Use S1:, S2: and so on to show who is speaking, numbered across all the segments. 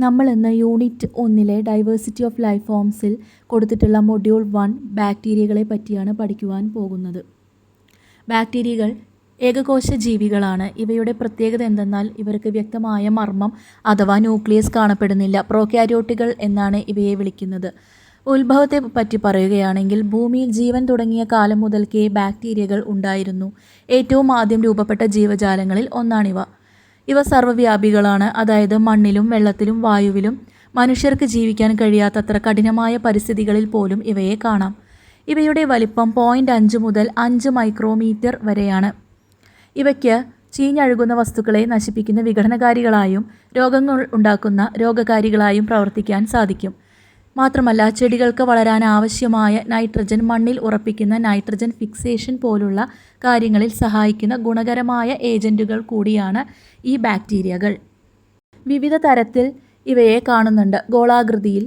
S1: നമ്മൾ ഇന്ന് unit 1 diversity of life ഫോംസിൽ കൊടുത്തിട്ടുള്ള മൊഡ്യൂൾ 1 ബാക്ടീരിയകളെ പറ്റിയാണ് പഠിക്കുവാൻ പോകുന്നത്. ബാക്ടീരിയകൾ ഏകകോശ ജീവികളാണ്. ഇവയുടെ പ്രത്യേകത എന്തെന്നാൽ ഇവർക്ക് വ്യക്തമായ മർമ്മം അഥവാ ന്യൂക്ലിയസ് കാണപ്പെടുന്നില്ല. പ്രോകാരിയോട്ടുകൾ എന്നാണ് ഇവയെ വിളിക്കുന്നത്. ഉത്ഭവത്തെ പറ്റി പറയുകയാണെങ്കിൽ ഭൂമിയിൽ ജീവൻ തുടങ്ങിയ കാലം മുതൽക്കേ ബാക്ടീരിയകൾ ഉണ്ടായിരുന്നു. ഏറ്റവും ആദ്യം രൂപപ്പെട്ട ജീവജാലങ്ങളിൽ ഒന്നാണിവ. ഇവ സർവ്വവ്യാപികളാണ്, അതായത് മണ്ണിലും വെള്ളത്തിലും വായുവിലും മനുഷ്യർക്ക് ജീവിക്കാൻ കഴിയാത്തത്ര കഠിനമായ പരിസ്ഥിതികളിൽ പോലും ഇവയെ കാണാം. ഇവയുടെ വലിപ്പം 0.5 മുതൽ 5 മൈക്രോമീറ്റർ വരെയാണ്. ഇവയ്ക്ക് ചീഞ്ഞഴുകുന്ന വസ്തുക്കളെ നശിപ്പിക്കുന്ന വിഘടനകാരികളായും രോഗങ്ങൾ ഉണ്ടാക്കുന്ന രോഗകാരികളായും പ്രവർത്തിക്കാൻ സാധിക്കും. മാത്രമല്ല ചെടികൾക്ക് വളരാൻ ആവശ്യമായ നൈട്രജൻ മണ്ണിൽ ഉറപ്പിക്കുന്ന നൈട്രജൻ ഫിക്സേഷൻ പോലുള്ള കാര്യങ്ങളിൽ സഹായിക്കുന്ന ഗുണകരമായ ഏജൻറ്റുകൾ കൂടിയാണ് ഈ ബാക്ടീരിയകൾ. വിവിധ തരത്തിൽ ഇവയെ കാണുന്നുണ്ട്. ഗോളാകൃതിയിൽ,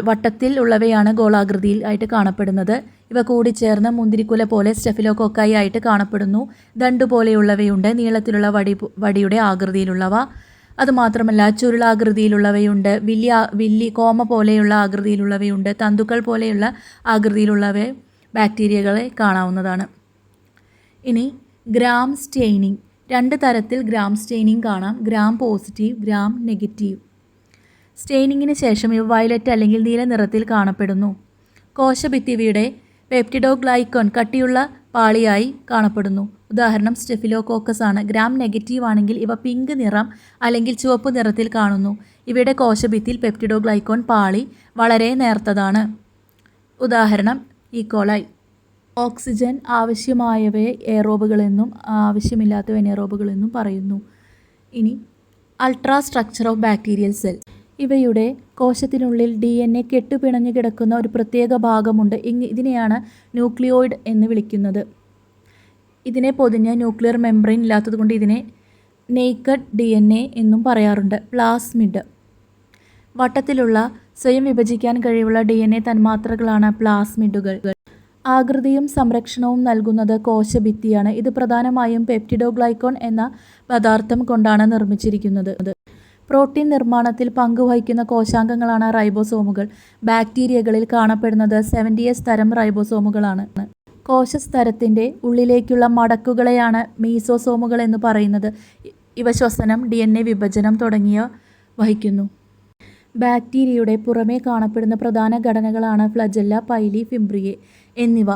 S1: വട്ടത്തിൽ ഉള്ളവയാണ് ഗോളാകൃതിയിൽ ആയിട്ട് കാണപ്പെടുന്നത്. ഇവ കൂടിച്ചേർന്ന് മുന്തിരിക്കുല പോലെ സ്റ്റെഫിലോകോക്കായി ആയിട്ട് കാണപ്പെടുന്നു. ദണ്ടു പോലെയുള്ളവയുണ്ട്, നീളത്തിലുള്ള വടിയുടെ ആകൃതിയിലുള്ളവ. അതുമാത്രമല്ല ചുരുളാകൃതിയിലുള്ളവയുണ്ട്, കോമ പോലെയുള്ള ആകൃതിയിലുള്ളവയുണ്ട്, തന്തുക്കൾ പോലെയുള്ള ആകൃതിയിലുള്ളവ ബാക്ടീരിയകളെ കാണാവുന്നതാണ്. ഇനി ഗ്രാം സ്റ്റെയിനിങ്. 2 തരത്തിൽ ഗ്രാം സ്റ്റെയിനിങ് കാണാം. Gram positive, gram negative. സ്റ്റെയിനിങ്ങിന് ശേഷം ഇവ വയലറ്റ് അല്ലെങ്കിൽ നീല നിറത്തിൽ കാണപ്പെടുന്നു. കോശഭിത്തിയുടെ പെപ്റ്റിഡോഗ്ലൈക്കോൺ കട്ടിയുള്ള പാളിയായി കാണപ്പെടുന്നു. ഉദാഹരണം സ്റ്റെഫിലോകോക്കസ് ആണ്. ഗ്രാം നെഗറ്റീവ് ആണെങ്കിൽ ഇവ പിങ്ക് നിറം അല്ലെങ്കിൽ ചുവപ്പ് നിറത്തിൽ കാണുന്നു. ഇവയുടെ കോശഭിത്തിയിൽ പെപ്റ്റിഡോഗ്ലൈക്കോൺ പാളി വളരെ നേർത്തതാണ്. ഉദാഹരണം ഈക്കോളൈ. ഓക്സിജൻ ആവശ്യമായവയെ എയറോബുകളെന്നും ആവശ്യമില്ലാത്തവ എനേറോബുകളെന്നും പറയുന്നു. ഇനി ultra structure of bacterial cell. ഇവയുടെ കോശത്തിനുള്ളിൽ DNA കെട്ടുപിണഞ്ഞു കിടക്കുന്ന ഒരു പ്രത്യേക ഭാഗമുണ്ട്. ഇതിനെയാണ് ന്യൂക്ലിയോയിഡ് എന്ന് വിളിക്കുന്നത്. ഇതിനെ പൊതിഞ്ഞ ന്യൂക്ലിയർ മെംബ്രെയിൻ ഇല്ലാത്തതുകൊണ്ട് ഇതിനെ നെയ്ക്കഡ് DNA എന്നും പറയാറുണ്ട്. പ്ലാസ്മിഡ്. വട്ടത്തിലുള്ള സ്വയം വിഭജിക്കാൻ കഴിവുള്ള DNA തന്മാത്രകളാണ് പ്ലാസ്മിഡുകൾ. ആകൃതിയും സംരക്ഷണവും നൽകുന്നത് കോശഭിത്തിയാണ്. ഇത് പ്രധാനമായും പെപ്റ്റിഡോഗ്ലൈക്കോൺ എന്ന പദാർത്ഥം കൊണ്ടാണ് നിർമ്മിച്ചിരിക്കുന്നത്. പ്രോട്ടീൻ നിർമ്മാണത്തിൽ പങ്കുവഹിക്കുന്ന കോശാംഗങ്ങളാണ് റൈബോസോമുകൾ. ബാക്ടീരിയകളിൽ കാണപ്പെടുന്നത് 70S തരം റൈബോസോമുകളാണ്. കോശസ്തരത്തിൻ്റെ ഉള്ളിലേക്കുള്ള മടക്കുകളെയാണ് മീസോസോമുകൾ എന്ന് പറയുന്നത്. ഇവ ശ്വസനം, DNA വിഭജനം തുടങ്ങിയവ വഹിക്കുന്നു. ബാക്ടീരിയയുടെ പുറമേ കാണപ്പെടുന്ന പ്രധാന ഘടനകളാണ് ഫ്ലജെല്ല, പൈലി, ഫിംബ്രിയെ എന്നിവ.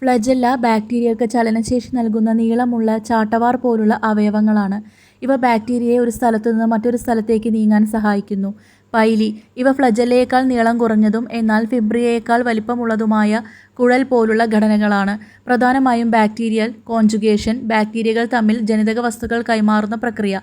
S1: ഫ്ലജെല്ല ബാക്ടീരിയക്ക് ചലനശേഷി നൽകുന്ന നീളമുള്ള ചാട്ടവാർ പോലുള്ള അവയവങ്ങളാണ്. ഇവ ബാക്ടീരിയയെ ഒരു സ്ഥലത്തു നിന്ന് മറ്റൊരു സ്ഥലത്തേക്ക് നീങ്ങാൻ സഹായിക്കുന്നു. പൈലി. ഇവ ഫ്ലജെല്ലയേക്കാൾ നീളം കുറഞ്ഞതും എന്നാൽ ഫിംബ്രിയയേക്കാൾ വലിപ്പമുള്ളതുമായ കുഴൽ പോലുള്ള ഘടനകളാണ്. പ്രധാനമായും ബാക്ടീരിയൽ കോൺജുഗേഷൻ, ബാക്ടീരിയകൾ തമ്മിൽ ജനിതക വസ്തുക്കൾ കൈമാറുന്ന പ്രക്രിയ,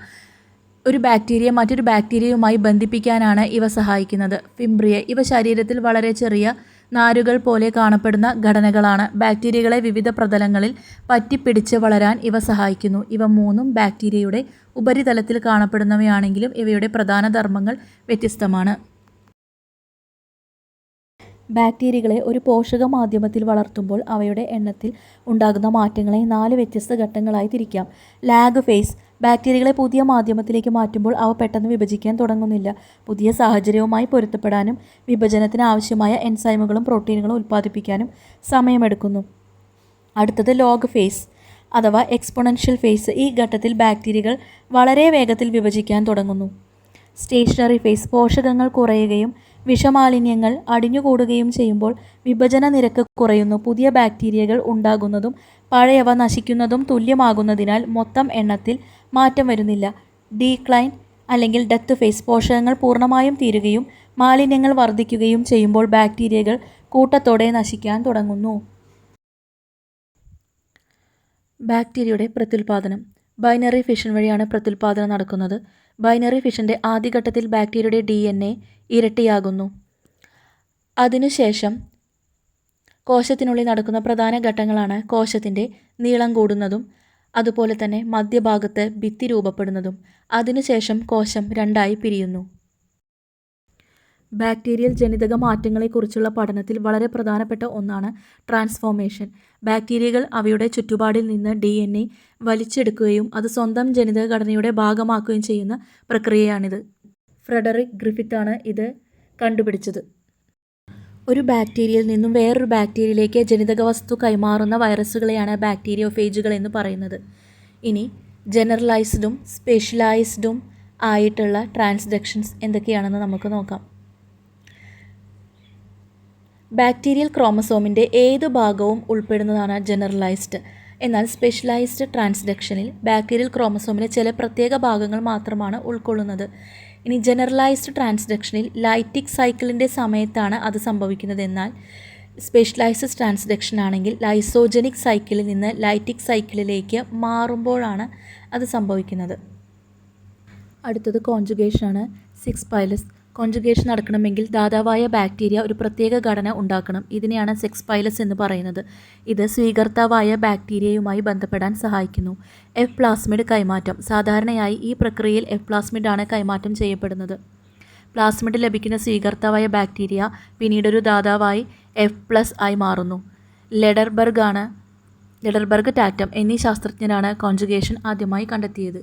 S1: ഒരു ബാക്ടീരിയ മറ്റൊരു ബാക്ടീരിയയുമായി ബന്ധിപ്പിക്കാനാണ് ഇവ സഹായിക്കുന്നത്. ഫിംബ്രിയെ. ഇവ ശരീരത്തിൽ വളരെ ചെറിയ നാരുകൾ പോലെ കാണപ്പെടുന്ന ഘടനകളാണ്. ബാക്ടീരിയകളെ വിവിധ പ്രതലങ്ങളിൽ പറ്റിപ്പിടിച്ച് വളരാൻ ഇവ സഹായിക്കുന്നു. ഇവ മൂന്നും ബാക്ടീരിയയുടെ ഉപരിതലത്തിൽ കാണപ്പെടുന്നവയാണെങ്കിലും ഇവയുടെ പ്രധാന ധർമ്മങ്ങൾ വ്യത്യസ്തമാണ്. ബാക്ടീരിയകളെ ഒരു പോഷക മാധ്യമത്തിൽ വളർത്തുമ്പോൾ അവയുടെ എണ്ണത്തിൽ ഉണ്ടാകുന്ന മാറ്റങ്ങളെ 4 വ്യത്യസ്ത ഘട്ടങ്ങളായി തിരിക്കാം. Lag phase. ബാക്ടീരിയകളെ പുതിയ മാധ്യമത്തിലേക്ക് മാറ്റുമ്പോൾ അവ പെട്ടെന്ന് വിഭജിക്കാൻ തുടങ്ങുന്നില്ല. പുതിയ സാഹചര്യവുമായി പൊരുത്തപ്പെടാനും വിഭജനത്തിന് ആവശ്യമായ എൻസൈമുകളും പ്രോട്ടീനുകളും ഉൽപ്പാദിപ്പിക്കാനും സമയമെടുക്കുന്നു. അടുത്തത് ലോഗ് ഫേസ് അഥവാ എക്സ്പൊണൻഷ്യൽ ഫേസ്. ഈ ഘട്ടത്തിൽ ബാക്ടീരിയകൾ വളരെ വേഗത്തിൽ വിഭജിക്കാൻ തുടങ്ങുന്നു. Stationary phase. പോഷകങ്ങൾ കുറയുകയും വിഷമാലിന്യങ്ങൾ അടിഞ്ഞുകൂടുകയും ചെയ്യുമ്പോൾ വിഭജന നിരക്ക് കുറയുന്നു. പുതിയ ബാക്ടീരിയകൾ ഉണ്ടാകുന്നതും പഴയവ നശിക്കുന്നതും തുല്യമാകുന്നതിനാൽ മൊത്തം എണ്ണത്തിൽ മാറ്റം വരുന്നില്ല. ഡീക്ലൈൻ അല്ലെങ്കിൽ ഡെത്ത് ഫേസ്. പോഷകങ്ങൾ പൂർണ്ണമായും തീരുകയും മാലിന്യങ്ങൾ വർദ്ധിക്കുകയും ചെയ്യുമ്പോൾ ബാക്ടീരിയകൾ കൂട്ടത്തോടെ നശിക്കാൻ തുടങ്ങുന്നു. ബാക്ടീരിയയുടെ പ്രത്യുൽപാദനം. ബൈനറി ഫിഷൻ വഴിയാണ് പ്രത്യുൽപാദനം നടക്കുന്നത്. ബൈനറി ഫിഷൻ്റെ ആദ്യഘട്ടത്തിൽ ബാക്ടീരിയയുടെ DNA ഇരട്ടിയാകുന്നു. അതിനുശേഷം കോശത്തിനുള്ളിൽ നടക്കുന്ന പ്രധാന ഘട്ടങ്ങളാണ് കോശത്തിൻ്റെ നീളം കൂടുന്നതും അതുപോലെ തന്നെ മധ്യഭാഗത്ത് ഭിത്തി രൂപപ്പെടുന്നതും. അതിനുശേഷം കോശം 2ആയി പിരിയുന്നു. ബാക്ടീരിയൽ ജനിതക മാറ്റങ്ങളെക്കുറിച്ചുള്ള പഠനത്തിൽ വളരെ പ്രധാനപ്പെട്ട ഒന്നാണ് ട്രാൻസ്ഫോർമേഷൻ. ബാക്ടീരിയകൾ അവയുടെ ചുറ്റുപാടിൽ നിന്ന് DNA വലിച്ചെടുക്കുകയും അത് സ്വന്തം ജനിതക ഘടനയുടെ ഭാഗമാക്കുകയും ചെയ്യുന്ന പ്രക്രിയയാണിത്. ഫ്രെഡറിക് ഗ്രിഫിത്താണ് ഇത് കണ്ടുപിടിച്ചത്. ഒരു ബാക്ടീരിയയിൽ നിന്നും വേറൊരു ബാക്ടീരിയയിലേക്ക് ജനിതക വസ്തു കൈമാറുന്ന വൈറസുകളെയാണ് ബാക്ടീരിയോഫേജുകൾ എന്ന് പറയുന്നത്. ഇനി ജനറലൈസ്ഡും സ്പെഷ്യലൈസ്ഡും ആയിട്ടുള്ള ട്രാൻസ്ഡക്ഷൻസ് എന്തൊക്കെയാണെന്ന് നമുക്ക് നോക്കാം. ബാക്ടീരിയൽ ക്രോമസോമിൻ്റെ ഏതു ഭാഗവും ഉൾപ്പെടുന്നതാണ് ജനറലൈസ്ഡ്. എന്നാൽ സ്പെഷ്യലൈസ്ഡ് ട്രാൻസ്ഡക്ഷനിൽ ബാക്ടീരിയൽ ക്രോമസോമിലെ ചില പ്രത്യേക ഭാഗങ്ങൾ മാത്രമാണ് ഉൾക്കൊള്ളുന്നത്. ഇനി ജനറലൈസ്ഡ് ട്രാൻസ്ഡക്ഷനിൽ ലൈറ്റിക് സൈക്കിളിൻ്റെ സമയത്താണ് അത് സംഭവിക്കുന്നത്. എന്നാൽ സ്പെഷ്യലൈസ്ഡ് ട്രാൻസ്ഡക്ഷൻ ആണെങ്കിൽ ലൈസോജനിക് സൈക്കിളിൽ നിന്ന് ലൈറ്റിക് സൈക്കിളിലേക്ക് മാറുമ്പോഴാണ് അത് സംഭവിക്കുന്നത്. അടുത്തത് കോൺജുഗേഷനാണ്. 6 പൈലസ്. കോൺജുഗേഷൻ നടക്കണമെങ്കിൽ ദാതാവായ ബാക്ടീരിയ ഒരു പ്രത്യേക ഘടന ഉണ്ടാക്കണം. ഇതിനെയാണ് സെക്സ് പൈലസ് എന്ന് പറയുന്നത്. ഇത് സ്വീകർത്താവായ ബാക്ടീരിയയുമായി ബന്ധപ്പെടാൻ സഹായിക്കുന്നു. എഫ് പ്ലാസ്മിഡ് കൈമാറ്റം. സാധാരണയായി ഈ പ്രക്രിയയിൽ എഫ് പ്ലാസ്മിഡ് ആണ് കൈമാറ്റം ചെയ്യപ്പെടുന്നത്. പ്ലാസ്മിഡ് ലഭിക്കുന്ന സ്വീകർത്താവായ ബാക്ടീരിയ പിന്നീടൊരു ദാതാവായി F+ ആയി മാറുന്നു. ലെഡർബർഗ്, ടാറ്റം എന്നീ ശാസ്ത്രജ്ഞരാണ് കോൺജുഗേഷൻ ആദ്യമായി കണ്ടെത്തിയത്.